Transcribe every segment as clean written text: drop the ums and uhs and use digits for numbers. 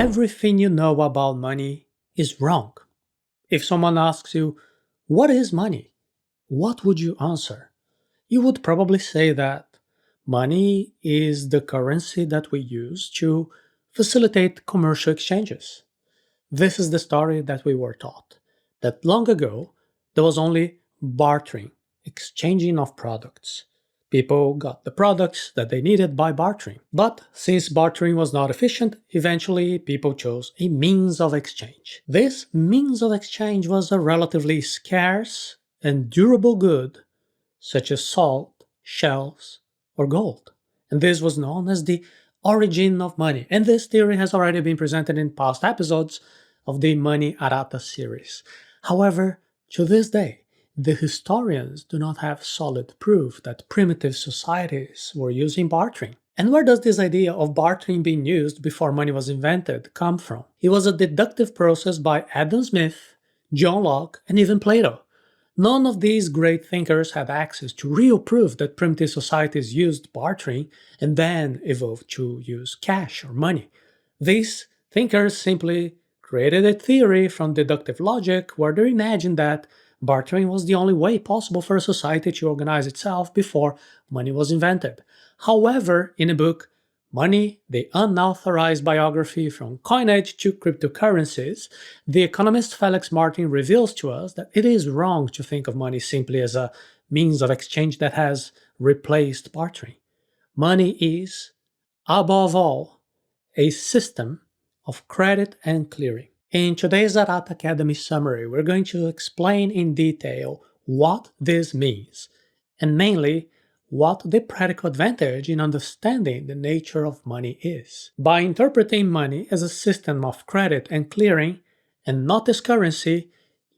everything you know about money is wrong. If someone asks you, what is money? What would you answer? You would probably say that money is the currency that we use to facilitate commercial exchanges. This is the story that we were taught, that long ago there was only bartering, exchanging of products. People got the products that they needed by bartering. But since bartering was not efficient, eventually people chose a means of exchange. This means of exchange was a relatively scarce and durable good, such as salt, shells, or gold. And this was known as the origin of money. And this theory has already been presented in past episodes of the Money Arata series. However, to this day, the historians do not have solid proof that primitive societies were using bartering. And where does this idea of bartering being used before money was invented come from? It was a deductive process by Adam Smith, John Locke, and even Plato. None of these great thinkers had access to real proof that primitive societies used bartering and then evolved to use cash or money. These thinkers simply created a theory from deductive logic where they imagined that bartering was the only way possible for a society to organize itself before money was invented. However, in a book, Money, the Unauthorized Biography from Coinage to Cryptocurrencies, the economist Felix Martin reveals to us that it is wrong to think of money simply as a means of exchange that has replaced bartering. Money is, above all, a system of credit and clearing. In today's Arata Academy Summary, we're going to explain in detail what this means, and mainly what the practical advantage in understanding the nature of money is. By interpreting money as a system of credit and clearing, and not as currency,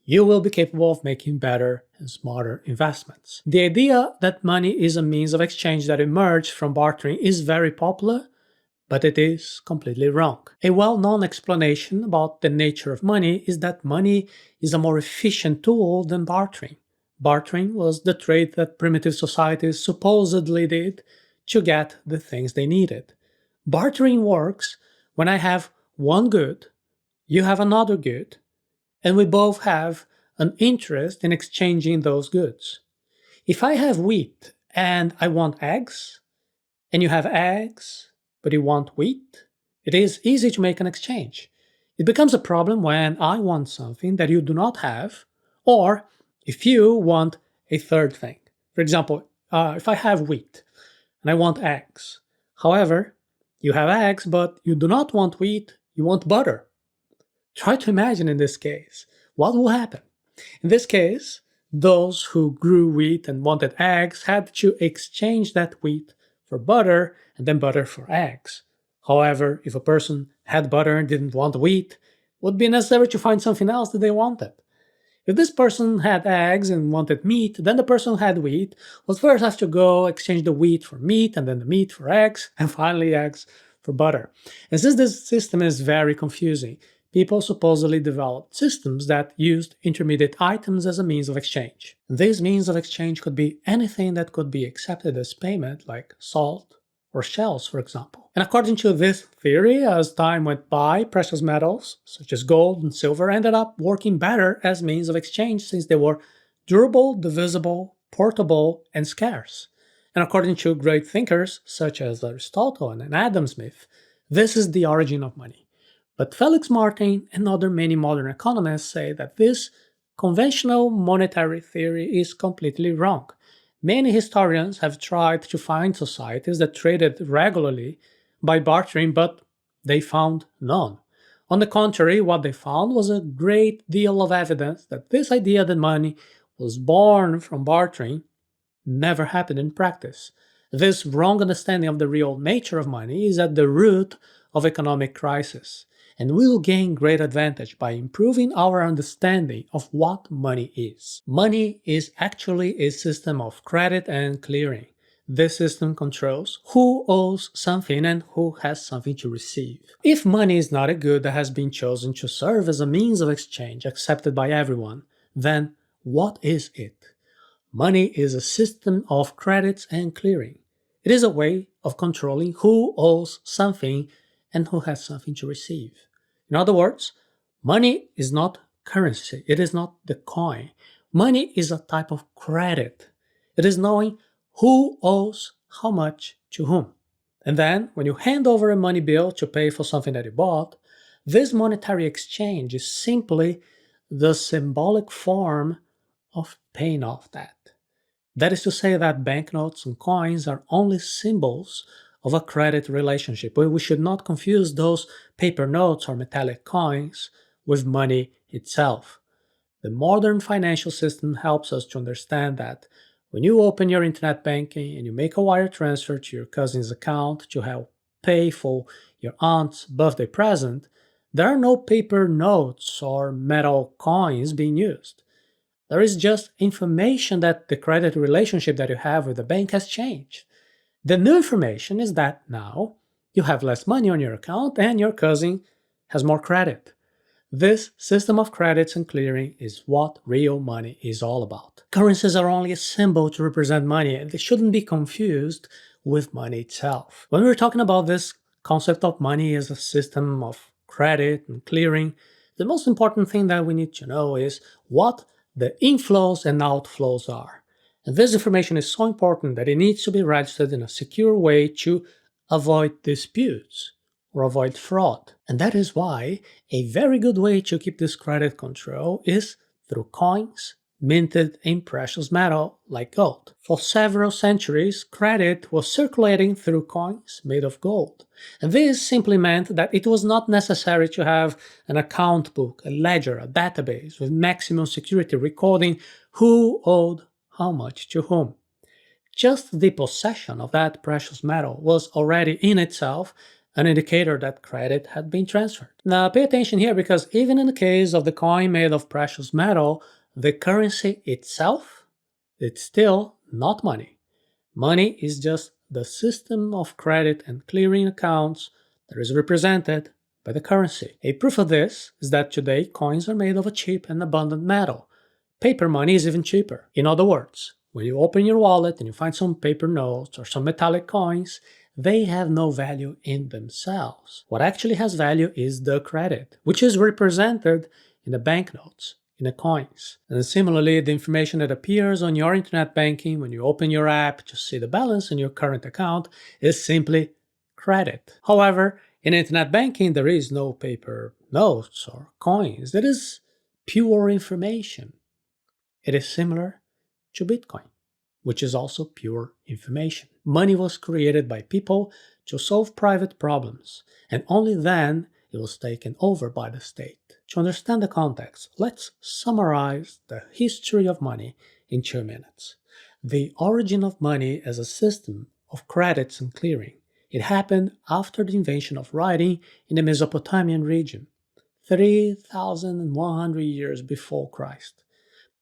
you will be capable of making better and smarter investments. The idea that money is a means of exchange that emerged from bartering is very popular, but it is completely wrong. A well-known explanation about the nature of money is that money is a more efficient tool than bartering. Bartering was the trade that primitive societies supposedly did to get the things they needed. Bartering works when I have one good, you have another good, and we both have an interest in exchanging those goods. If I have wheat and I want eggs, and you have eggs, but you want wheat, it is easy to make an exchange. It becomes a problem when I want something that you do not have, or if you want a third thing. For example, if I have wheat and I want eggs. However, you have eggs, but you do not want wheat, you want butter. Try to imagine in this case, what will happen? In this case, those who grew wheat and wanted eggs had to exchange that wheat for butter and then butter for eggs. However, if a person had butter and didn't want wheat, it would be necessary to find something else that they wanted. If this person had eggs and wanted meat, then the person who had wheat would first have to go exchange the wheat for meat and then the meat for eggs and finally eggs for butter. And since this system is very confusing, people supposedly developed systems that used intermediate items as a means of exchange. These means of exchange could be anything that could be accepted as payment, like salt or shells, for example. And according to this theory, as time went by, precious metals, such as gold and silver, ended up working better as means of exchange since they were durable, divisible, portable, and scarce. And according to great thinkers, such as Aristotle and Adam Smith, this is the origin of money. But Felix Martin and other many modern economists say that this conventional monetary theory is completely wrong. Many historians have tried to find societies that traded regularly by bartering, but they found none. On the contrary, what they found was a great deal of evidence that this idea that money was born from bartering never happened in practice. This wrong understanding of the real nature of money is at the root of economic crisis, and we will gain great advantage by improving our understanding of what money is. Money is actually a system of credit and clearing. This system controls who owes something and who has something to receive. If money is not a good that has been chosen to serve as a means of exchange accepted by everyone, then what is it? Money is a system of credits and clearing. It is a way of controlling who owes something and who has something to receive. In other words, money is not currency, it is not the coin. Money is a type of credit. It is knowing who owes how much to whom. And then, when you hand over a money bill to pay for something that you bought, this monetary exchange is simply the symbolic form of paying off that. That is to say that banknotes and coins are only symbols of a credit relationship, but we should not confuse those paper notes or metallic coins with money itself. The modern financial system helps us to understand that when you open your internet banking and you make a wire transfer to your cousin's account to help pay for your aunt's birthday present, there are no paper notes or metal coins being used. There is just information that the credit relationship that you have with the bank has changed. The new information is that now you have less money on your account and your cousin has more credit. This system of credits and clearing is what real money is all about. Currencies are only a symbol to represent money, and they shouldn't be confused with money itself. When we're talking about this concept of money as a system of credit and clearing, the most important thing that we need to know is what the inflows and outflows are. And this information is so important that it needs to be registered in a secure way to avoid disputes or avoid fraud. And that is why a very good way to keep this credit control is through coins minted in precious metal like gold. For several centuries, credit was circulating through coins made of gold. And this simply meant that it was not necessary to have an account book, a ledger, a database with maximum security recording who owed how much to whom. Just the possession of that precious metal was already in itself an indicator that credit had been transferred. Now pay attention here, because even in the case of the coin made of precious metal, the currency itself, it's still not money. Money is just the system of credit and clearing accounts that is represented by the currency. A proof of this is that today coins are made of a cheap and abundant metal. Paper money is even cheaper. In other words, when you open your wallet and you find some paper notes or some metallic coins, they have no value in themselves. What actually has value is the credit, which is represented in the banknotes, in the coins. And similarly, the information that appears on your internet banking when you open your app to see the balance in your current account is simply credit. However, in internet banking, there is no paper notes or coins. It is pure information. It is similar to Bitcoin, which is also pure information. Money was created by people to solve private problems, and only then it was taken over by the state. To understand the context, let's summarize the history of money in 2 minutes. The origin of money as a system of credits and clearing. It happened after the invention of writing in the Mesopotamian region, 3,100 years before Christ.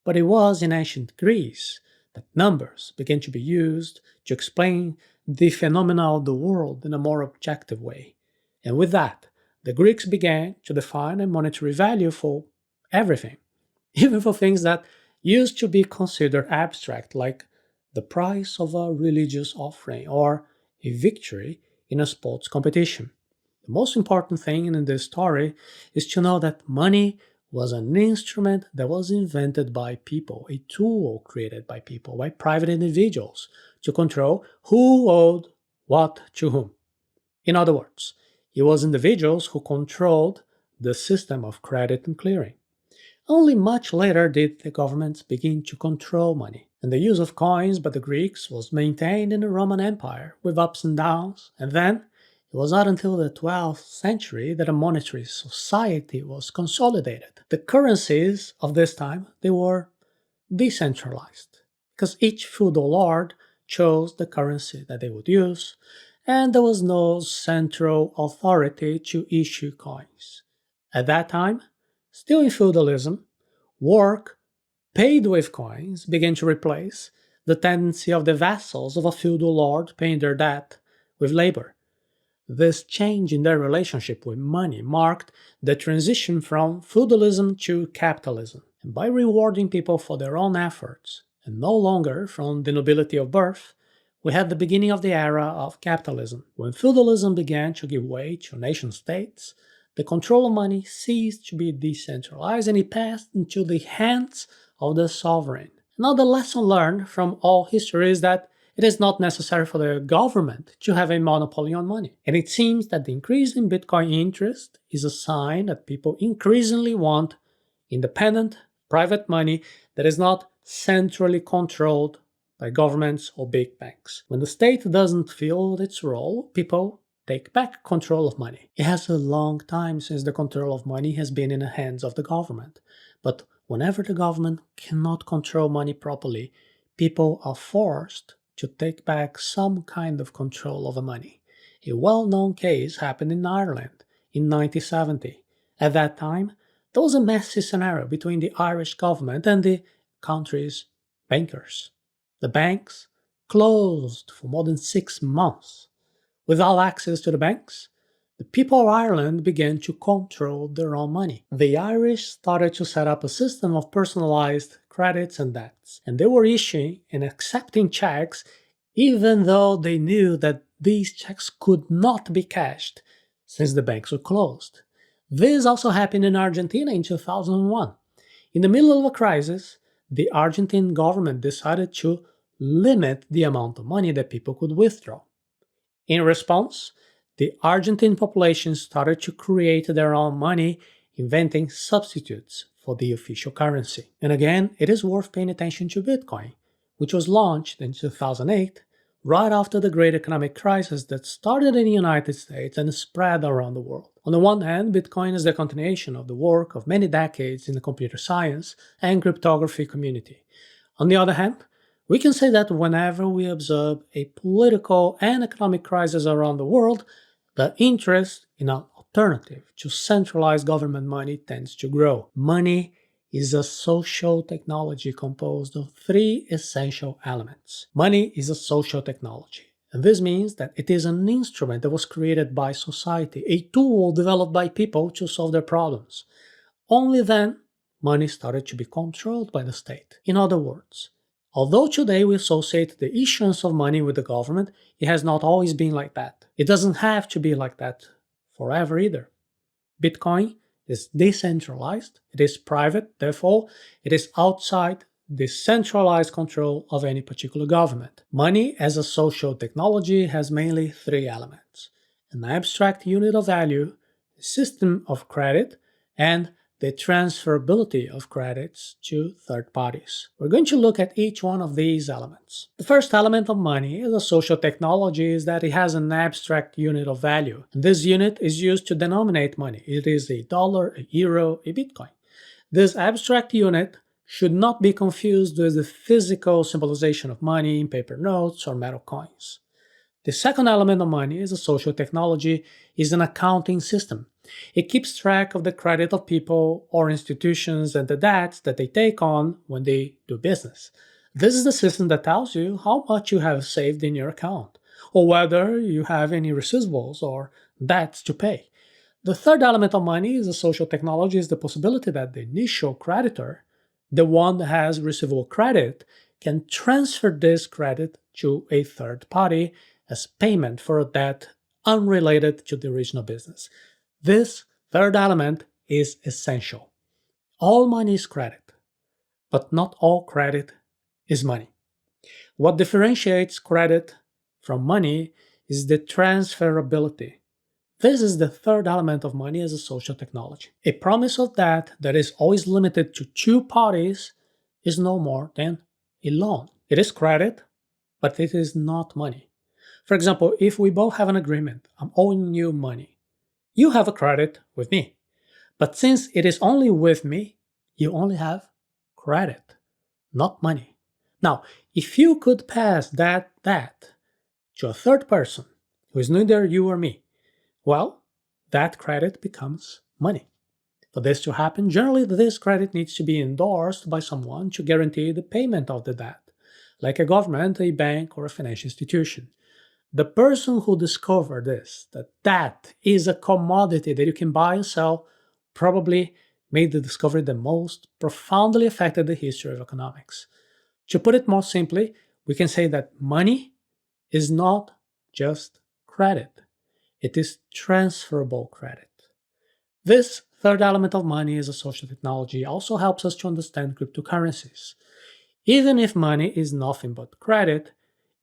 But it was in ancient Greece that numbers began to be used to explain the phenomena of the world in a more objective way. And with that, the Greeks began to define a monetary value for everything, even for things that used to be considered abstract, like the price of a religious offering or a victory in a sports competition. The most important thing in this story is to know that money was an instrument that was invented by people, a tool created by people, by private individuals, to control who owed what to whom. In other words, it was individuals who controlled the system of credit and clearing. Only much later did the governments begin to control money, and the use of coins by the Greeks was maintained in the Roman Empire with ups and downs, and then it was not until the 12th century that a monetary society was consolidated. The currencies of this time, they were decentralized, because each feudal lord chose the currency that they would use, and there was no central authority to issue coins. At that time, still in feudalism, work paid with coins began to replace the tendency of the vassals of a feudal lord paying their debt with labor. This change in their relationship with money marked the transition from feudalism to capitalism. And by rewarding people for their own efforts, and no longer from the nobility of birth, we had the beginning of the era of capitalism. When feudalism began to give way to nation states, the control of money ceased to be decentralized and it passed into the hands of the sovereign. Now, the lesson learned from all history is that it is not necessary for the government to have a monopoly on money. And it seems that the increase in Bitcoin interest is a sign that people increasingly want independent, private money that is not centrally controlled by governments or big banks. When the state doesn't fill its role, people take back control of money. It has a long time since the control of money has been in the hands of the government. But whenever the government cannot control money properly, people are forced to take back some kind of control over money. A well-known case happened in Ireland in 1970. At that time, there was a messy scenario between the Irish government and the country's bankers. The banks closed for more than 6 months. Without access to the banks, the people of Ireland began to control their own money. The Irish started to set up a system of personalized credits and debts, and they were issuing and accepting checks even though they knew that these checks could not be cashed since the banks were closed. This also happened in Argentina in 2001. In the middle of a crisis, the Argentine government decided to limit the amount of money that people could withdraw. In response, the Argentine population started to create their own money, inventing substitutes for the official currency. And again, it is worth paying attention to Bitcoin, which was launched in 2008, right after the great economic crisis that started in the United States and spread around the world. On the one hand, Bitcoin is the continuation of the work of many decades in the computer science and cryptography community. On the other hand, we can say that whenever we observe a political and economic crisis around the world, the interest in an alternative to centralized government money tends to grow. Money is a social technology composed of three essential elements. Money is a social technology, and this means that it is an instrument that was created by society, a tool developed by people to solve their problems. Only then, money started to be controlled by the state. In other words, although today we associate the issuance of money with the government, it has not always been like that. It doesn't have to be like that forever either. Bitcoin is decentralized, it is private, therefore, it is outside the centralized control of any particular government. Money as a social technology has mainly three elements: an abstract unit of value, a system of credit, and the transferability of credits to third parties. We're going to look at each one of these elements. The first element of money as a social technology is that it has an abstract unit of value. And this unit is used to denominate money. It is a dollar, a euro, a Bitcoin. This abstract unit should not be confused with the physical symbolization of money in paper notes or metal coins. The second element of money as a social technology is an accounting system. It keeps track of the credit of people or institutions and the debts that they take on when they do business. This is the system that tells you how much you have saved in your account, or whether you have any receivables or debts to pay. The third element of money is a social technology is the possibility that the initial creditor, the one that has receivable credit, can transfer this credit to a third party as payment for a debt unrelated to the original business. This third element is essential. All money is credit, but not all credit is money. What differentiates credit from money is the transferability. This is the third element of money as a social technology. A promise of debt that is always limited to two parties is no more than a loan. It is credit, but it is not money. For example, if we both have an agreement, I'm owing you money. You have a credit with me. But since it is only with me, you only have credit, not money. Now, if you could pass that debt to a third person who is neither you or me, well, that credit becomes money. For this to happen, generally this credit needs to be endorsed by someone to guarantee the payment of the debt, like a government, a bank, or a financial institution. The person who discovered this, that that is a commodity that you can buy and sell, probably made the discovery that most profoundly affected the history of economics. To put it more simply, we can say that money is not just credit. It is transferable credit. This third element of money as a social technology also helps us to understand cryptocurrencies. Even if money is nothing but credit,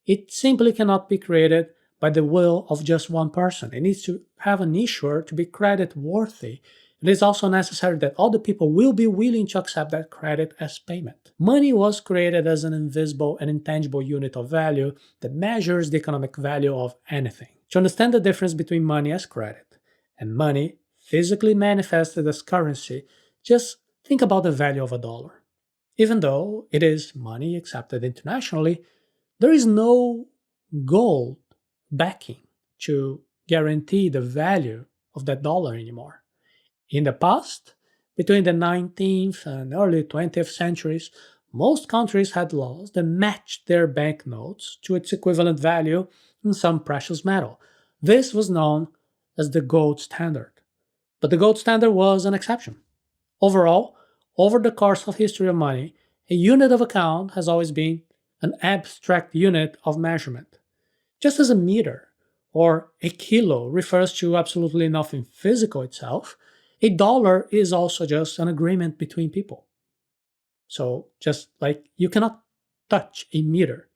it simply cannot be created by the will of just one person. It needs to have an issuer to be credit worthy. It is also necessary that other people will be willing to accept that credit as payment. Money was created as an invisible and intangible unit of value that measures the economic value of anything. To understand the difference between money as credit and money physically manifested as currency, just think about the value of a dollar. Even though it is money accepted internationally, there is no gold backing to guarantee the value of that dollar anymore. In the past, between the 19th and early 20th centuries, most countries had laws that matched their banknotes to its equivalent value in some precious metal. This was known as the gold standard. But the gold standard was an exception. Overall, over the course of history of money, a unit of account has always been an abstract unit of measurement. Just as a meter or a kilo refers to absolutely nothing physical itself, a dollar is also just an agreement between people. So, just like you cannot touch a meter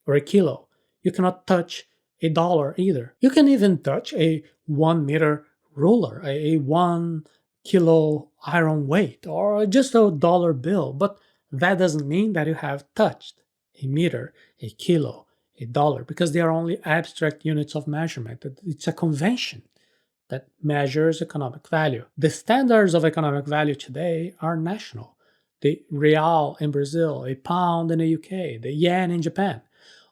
or a kilo, you cannot touch a dollar either. You can even touch a 1 meter ruler, a 1 kilo iron weight, or just a dollar bill, but that doesn't mean that you have touched a meter, a kilo, a dollar, because they are only abstract units of measurement. It's a convention that measures economic value. The standards of economic value today are national. The real in Brazil, a pound in the UK, the yen in Japan.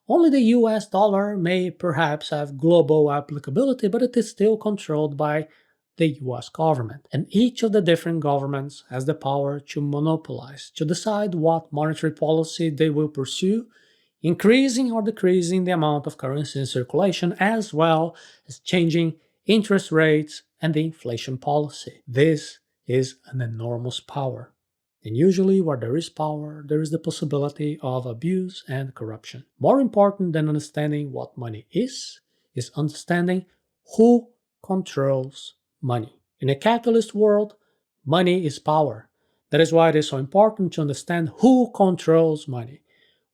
Only the US dollar may perhaps have global applicability, but it is still controlled by the US government. And each of the different governments has the power to monopolize, to decide what monetary policy they will pursue, increasing or decreasing the amount of currency in circulation, as well as changing interest rates and the inflation policy. This is an enormous power. And usually, where there is power, there is the possibility of abuse and corruption. More important than understanding what money is understanding who controls money. In a capitalist world, money is power. That is why it is so important to understand who controls money.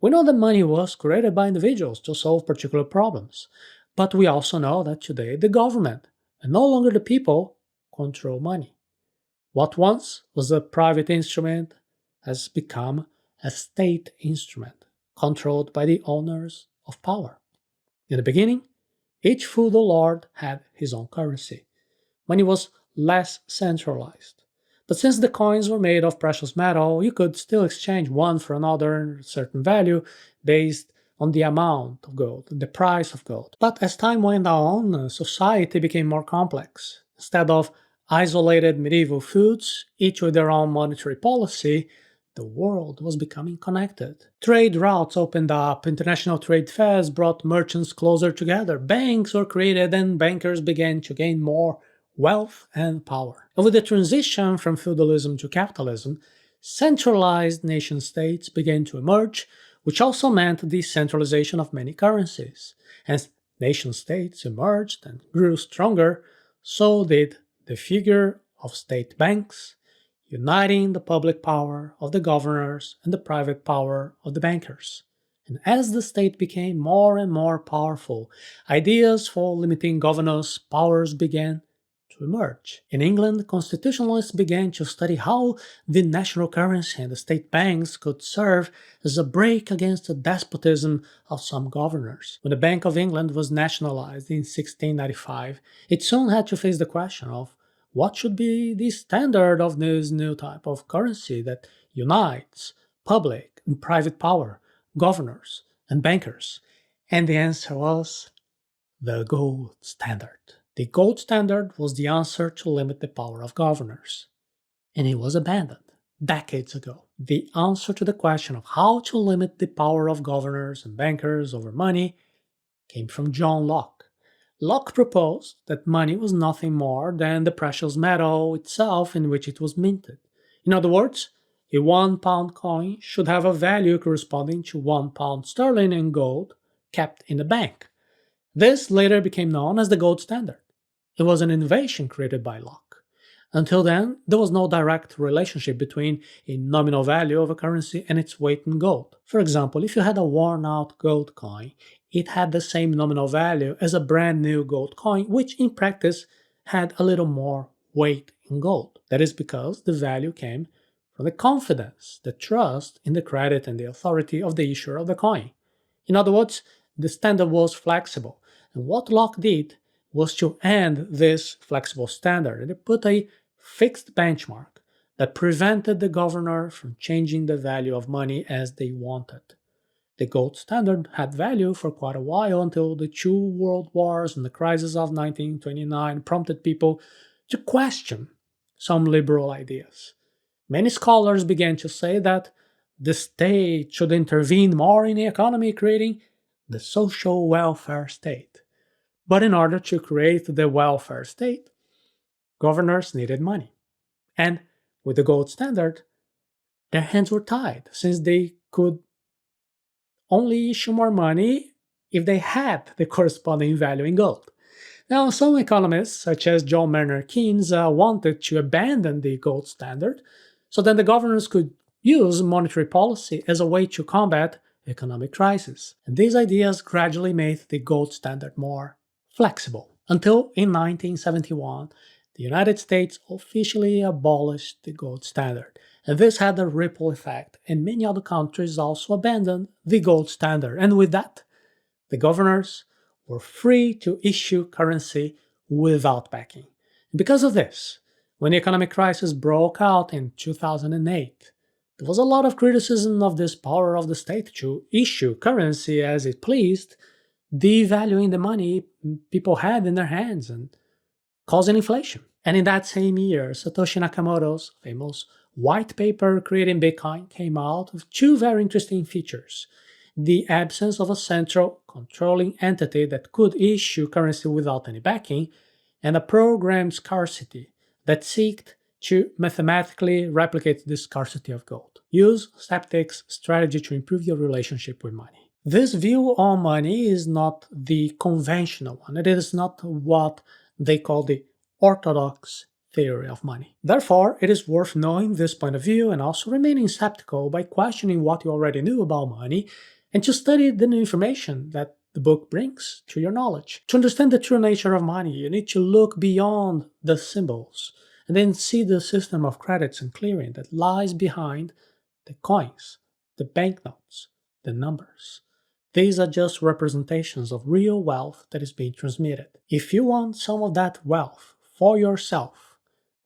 We know that money was created by individuals to solve particular problems, but we also know that today the government, and no longer the people, control money. What once was a private instrument has become a state instrument, controlled by the owners of power. In the beginning, each feudal lord had his own currency. Money was less centralized. But since the coins were made of precious metal, you could still exchange one for another a certain value based on the amount of gold, the price of gold. But as time went on, society became more complex. Instead of isolated medieval feuds, each with their own monetary policy, the world was becoming connected. Trade routes opened up, international trade fairs brought merchants closer together, banks were created, and bankers began to gain more wealth and power. And with the transition from feudalism to capitalism, centralized nation states began to emerge, which also meant the centralization of many currencies. As nation states emerged and grew stronger, so did the figure of state banks, uniting the public power of the governors and the private power of the bankers. And as the state became more and more powerful, ideas for limiting governors' powers began to emerge. In England, constitutionalists began to study how the national currency and the state banks could serve as a brake against the despotism of some governors. When the Bank of England was nationalized in 1695, it soon had to face the question of what should be the standard of this new type of currency that unites public and private power, governors, and bankers? And the answer was the gold standard. The gold standard was the answer to limit the power of governors, and it was abandoned decades ago. The answer to the question of how to limit the power of governors and bankers over money came from John Locke. Locke proposed that money was nothing more than the precious metal itself in which it was minted. In other words, a £1 coin should have a value corresponding to £1 sterling in gold kept in the bank. This later became known as the gold standard. It was an innovation created by Locke. Until then, there was no direct relationship between a nominal value of a currency and its weight in gold. For example, if you had a worn out gold coin, it had the same nominal value as a brand new gold coin, which in practice had a little more weight in gold. That is because the value came from the confidence, the trust in the credit and the authority of the issuer of the coin. In other words, the standard was flexible. And what Locke did was to end this flexible standard and it put a fixed benchmark that prevented the governor from changing the value of money as they wanted. The gold standard had value for quite a while until the two world wars and the crisis of 1929 prompted people to question some liberal ideas. Many scholars began to say that the state should intervene more in the economy, creating the social welfare state. But in order to create the welfare state, governors needed money. And with the gold standard, their hands were tied since they could only issue more money if they had the corresponding value in gold. Now, some economists, such as John Maynard Keynes, wanted to abandon the gold standard so that the governors could use monetary policy as a way to combat economic crisis. And these ideas gradually made the gold standard more flexible, until in 1971, the United States officially abolished the gold standard. And this had a ripple effect, and many other countries also abandoned the gold standard. And with that, the governors were free to issue currency without backing. And because of this, when the economic crisis broke out in 2008, there was a lot of criticism of this power of the state to issue currency as it pleased, devaluing the money people had in their hands and causing inflation. And in that same year, Satoshi Nakamoto's famous white paper creating Bitcoin came out with two very interesting features: the absence of a central controlling entity that could issue currency without any backing, and a programmed scarcity that sought to mathematically replicate the scarcity of gold. Use Septic's strategy to improve your relationship with money. This view on money is not the conventional one. It is not what they call the orthodox theory of money. Therefore, it is worth knowing this point of view and also remaining skeptical by questioning what you already knew about money and to study the new information that the book brings to your knowledge. To understand the true nature of money, you need to look beyond the symbols and then see the system of credits and clearing that lies behind the coins, the banknotes, the numbers. These are just representations of real wealth that is being transmitted. If you want some of that wealth for yourself,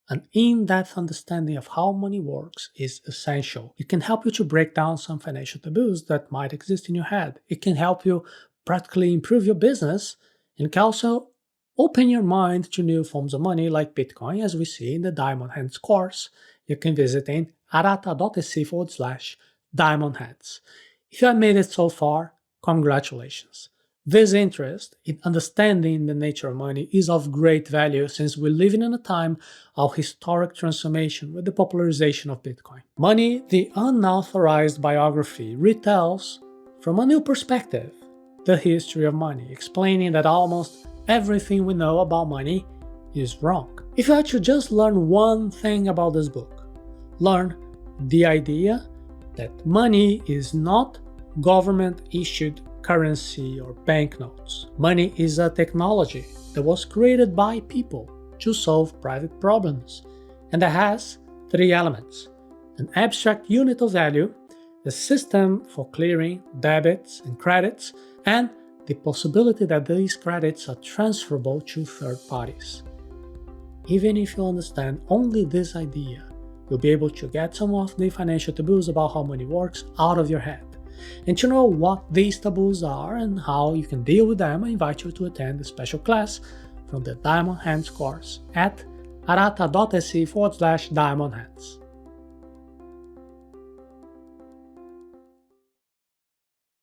an in-depth understanding of how money works is essential. It can help you to break down some financial taboos that might exist in your head. It can help you practically improve your business and can also open your mind to new forms of money like Bitcoin, as we see in the Diamond Hands course. You can visit in arata.ac/Diamond Hands. If you have made it so far, congratulations. This interest in understanding the nature of money is of great value since we live in a time of historic transformation with the popularization of Bitcoin. Money, the Unauthorized Biography, retells from a new perspective the history of money, explaining that almost everything we know about money is wrong. If you had to just learn one thing about this book, learn the idea that money is not government-issued currency or banknotes. Money is a technology that was created by people to solve private problems, and that has three elements: an abstract unit of value, a system for clearing debits and credits, and the possibility that these credits are transferable to third parties. Even if you understand only this idea, you'll be able to get some of the financial taboos about how money works out of your head. And to know what these taboos are and how you can deal with them, I invite you to attend a special class from the Diamond Hands course at arata.se/Diamond Hands.